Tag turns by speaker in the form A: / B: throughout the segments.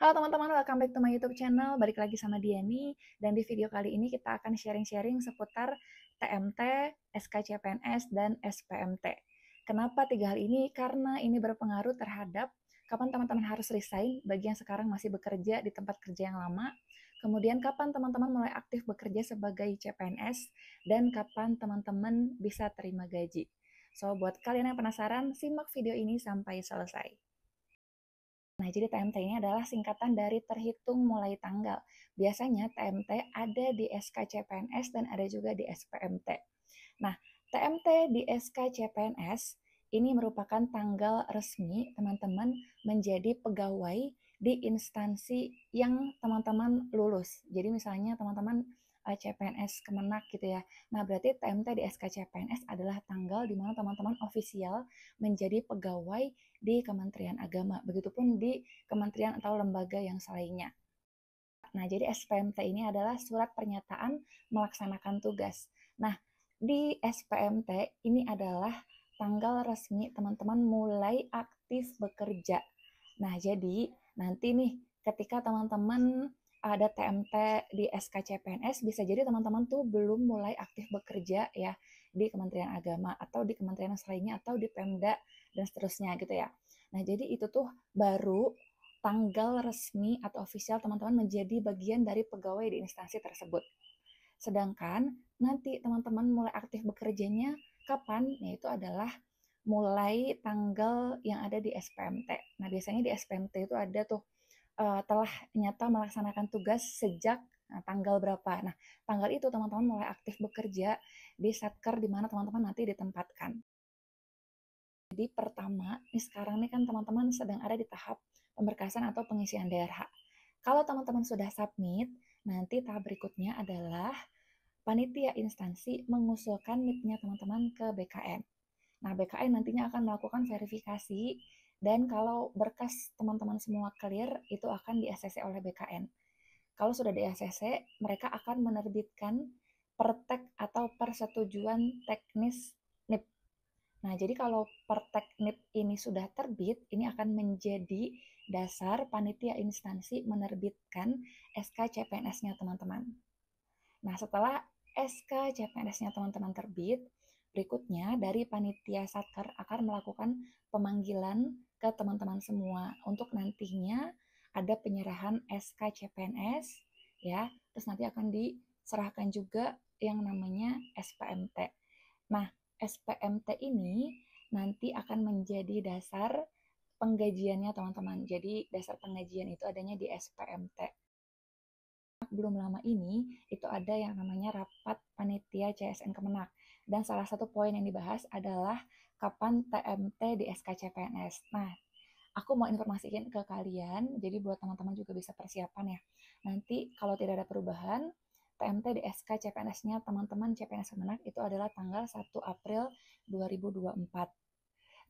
A: Halo teman-teman, welcome back to my YouTube channel. Balik lagi sama Diani, dan di video kali ini kita akan sharing-sharing seputar TMT, SKCPNS, dan SPMT. Kenapa tiga hal ini? Karena ini berpengaruh terhadap kapan teman-teman harus resign bagi yang sekarang masih bekerja di tempat kerja yang lama, kemudian kapan teman-teman mulai aktif bekerja sebagai CPNS, dan kapan teman-teman bisa terima gaji. So, buat kalian yang penasaran, simak video ini sampai selesai. Nah, jadi TMT ini adalah singkatan dari terhitung mulai tanggal. Biasanya TMT ada di SKCPNS dan ada juga di SPMT. Nah, TMT di SKCPNS ini merupakan tanggal resmi teman-teman menjadi pegawai di instansi yang teman-teman lulus. Jadi misalnya teman-teman CPNS Kemenak gitu ya. Nah, berarti TMT di SKCPNS adalah tanggal di mana teman-teman ofisial menjadi pegawai di Kementerian Agama. Begitupun di kementerian atau lembaga yang selainnya. Nah, jadi SPMT ini adalah surat pernyataan melaksanakan tugas. Nah, di SPMT ini adalah tanggal resmi teman-teman mulai aktif bekerja. Nah, jadi nanti nih ketika teman-teman ada TMT di SKCPNS, bisa jadi teman-teman tuh belum mulai aktif bekerja ya di Kementerian Agama atau di kementerian lainnya atau di Pemda dan seterusnya gitu ya. Nah, jadi itu tuh baru tanggal resmi atau ofisial teman-teman menjadi bagian dari pegawai di instansi tersebut. Sedangkan nanti teman-teman mulai aktif bekerjanya kapan? Yaitu adalah mulai tanggal yang ada di SPMT. Nah, biasanya di SPMT itu ada tuh telah nyata melaksanakan tugas sejak tanggal berapa. Nah, tanggal itu teman-teman mulai aktif bekerja di satker di mana teman-teman nanti ditempatkan. Jadi pertama, nih sekarang nih kan teman-teman sedang ada di tahap pemberkasan atau pengisian DRH. Kalau teman-teman sudah submit, nanti tahap berikutnya adalah panitia instansi mengusulkan NIP-nya teman-teman ke BKN. Nah, BKN nantinya akan melakukan verifikasi dan kalau berkas teman-teman semua clear, itu akan di-ACC oleh BKN. Kalau sudah di-ACC, mereka akan menerbitkan pertek atau persetujuan teknis NIP. Nah, jadi kalau perteknip ini sudah terbit, ini akan menjadi dasar panitia instansi menerbitkan SK CPNS-nya teman-teman. Nah, setelah SK CPNS-nya teman-teman terbit, berikutnya dari panitia satker akan melakukan pemanggilan ke teman-teman semua untuk nantinya ada penyerahan SK CPNS ya, terus nanti akan diserahkan juga yang namanya SPMT. Nah, SPMT ini nanti akan menjadi dasar penggajiannya teman-teman. Jadi dasar penggajian itu adanya di SPMT. Belum lama ini itu ada yang namanya rapat panitia CSN Kemenak. Dan salah satu poin yang dibahas adalah kapan TMT di SKCPNS. Nah, aku mau informasikan ke kalian, jadi buat teman-teman juga bisa persiapan ya. Nanti kalau tidak ada perubahan, TMT di SK CPNS-nya teman-teman CPNS Kemenak itu adalah tanggal 1 April 2024.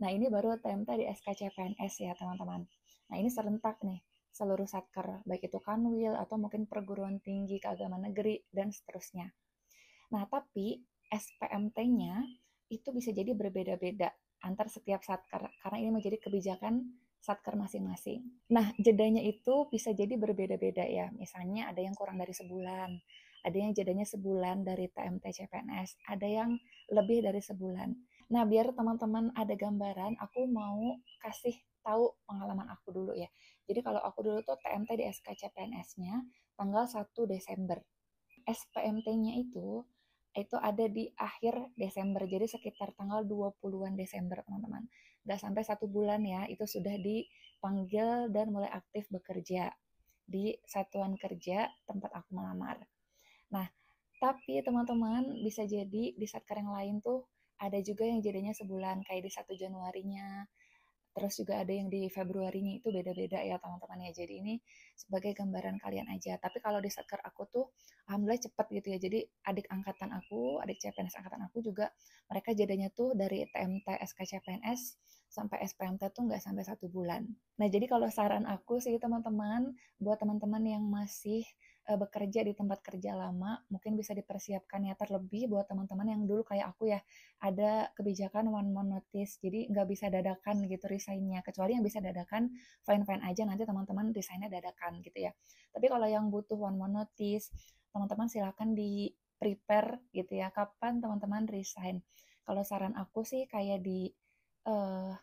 A: Nah, ini baru TMT di SK CPNS ya teman-teman. Nah, ini serentak nih seluruh satker, baik itu kanwil atau mungkin perguruan tinggi, keagamaan negeri, dan seterusnya. Nah, tapi SPMT-nya itu bisa jadi berbeda-beda antar setiap satker, karena ini menjadi kebijakan satker masing-masing. Nah, jedanya itu bisa jadi berbeda-beda ya. Misalnya ada yang kurang dari sebulan, ada yang jedanya sebulan dari TMT CPNS, ada yang lebih dari sebulan. Nah, biar teman-teman ada gambaran, aku mau kasih tahu pengalaman aku dulu ya. Jadi kalau aku dulu tuh TMT di SK CPNS-nya tanggal 1 Desember. SPMT-nya itu ada di akhir Desember, jadi sekitar tanggal 20-an Desember teman-teman. Nggak sampai 1 bulan ya, itu sudah dipanggil dan mulai aktif bekerja di satuan kerja tempat aku melamar. Nah, tapi teman-teman bisa jadi di satker yang lain tuh ada juga yang jadinya sebulan, kayak di 1 Januarinya, terus juga ada yang di Februarinya, itu beda-beda ya teman-teman ya. Jadi ini sebagai gambaran kalian aja. Tapi kalau di satker aku tuh alhamdulillah cepet gitu ya. Jadi adik angkatan aku, adik CPNS angkatan aku juga mereka jadinya tuh dari TMT SK CPNS sampai SPMT tuh nggak sampai 1 bulan. Nah, jadi kalau saran aku sih teman-teman, buat teman-teman yang masih bekerja di tempat kerja lama, mungkin bisa dipersiapkan ya terlebih buat teman-teman yang dulu kayak aku ya, ada kebijakan 1 month notice, jadi nggak bisa dadakan gitu resign-nya, kecuali yang bisa dadakan fine-fine aja nanti teman-teman resign-nya dadakan gitu ya. Tapi kalau yang butuh 1 month notice, teman-teman silakan di prepare gitu ya, kapan teman-teman resign. Kalau saran aku sih kayak di uh,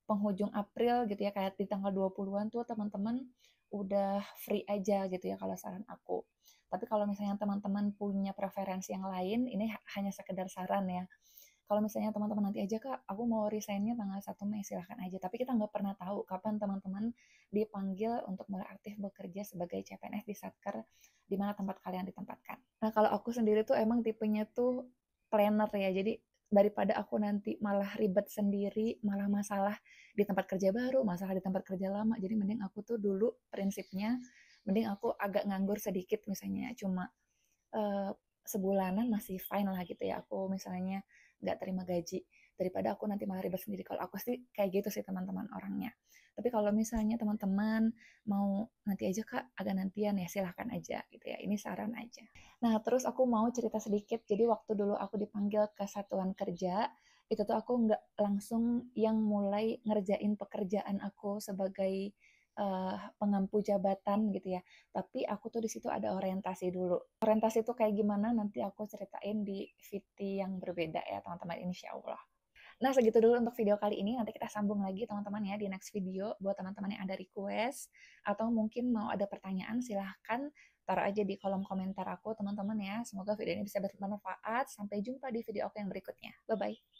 A: penghujung April gitu ya, kayak di tanggal 20-an tuh teman-teman udah free aja gitu ya kalau saran aku. Tapi kalau misalnya teman-teman punya preferensi yang lain, ini hanya sekedar saran ya. Kalau misalnya teman-teman nanti aja kak, aku mau resignnya tanggal 1 Mei, silahkan aja. Tapi kita nggak pernah tahu kapan teman-teman dipanggil untuk mulai aktif bekerja sebagai CPNS di Satker, di mana tempat kalian ditempatkan. Nah kalau aku sendiri tuh emang tipenya tuh planner ya, jadi daripada aku nanti malah ribet sendiri, malah masalah di tempat kerja baru, masalah di tempat kerja lama, jadi mending aku tuh dulu prinsipnya, mending aku agak nganggur sedikit misalnya, cuma uh, sebulanan masih fine lah gitu ya, aku misalnya nggak terima gaji, daripada aku nanti malah ribet sendiri. Kalau aku sih kayak gitu sih teman-teman orangnya. Tapi kalau misalnya teman-teman mau nanti aja kak, agak nantian ya silahkan aja gitu ya, ini saran aja. Nah terus aku mau cerita sedikit, jadi waktu dulu aku dipanggil ke satuan kerja, itu tuh aku nggak langsung yang mulai ngerjain pekerjaan aku sebagai pengampu jabatan gitu ya, tapi aku tuh di situ ada orientasi dulu. Orientasi itu kayak gimana nanti aku ceritain di VT yang berbeda ya teman-teman, insya Allah. Nah segitu dulu untuk video kali ini, nanti kita sambung lagi teman-teman ya di next video. Buat teman-teman yang ada request atau mungkin mau ada pertanyaan, silahkan taruh aja di kolom komentar aku teman-teman ya. Semoga video ini bisa bermanfaat. Sampai jumpa di video aku yang berikutnya. Bye-bye.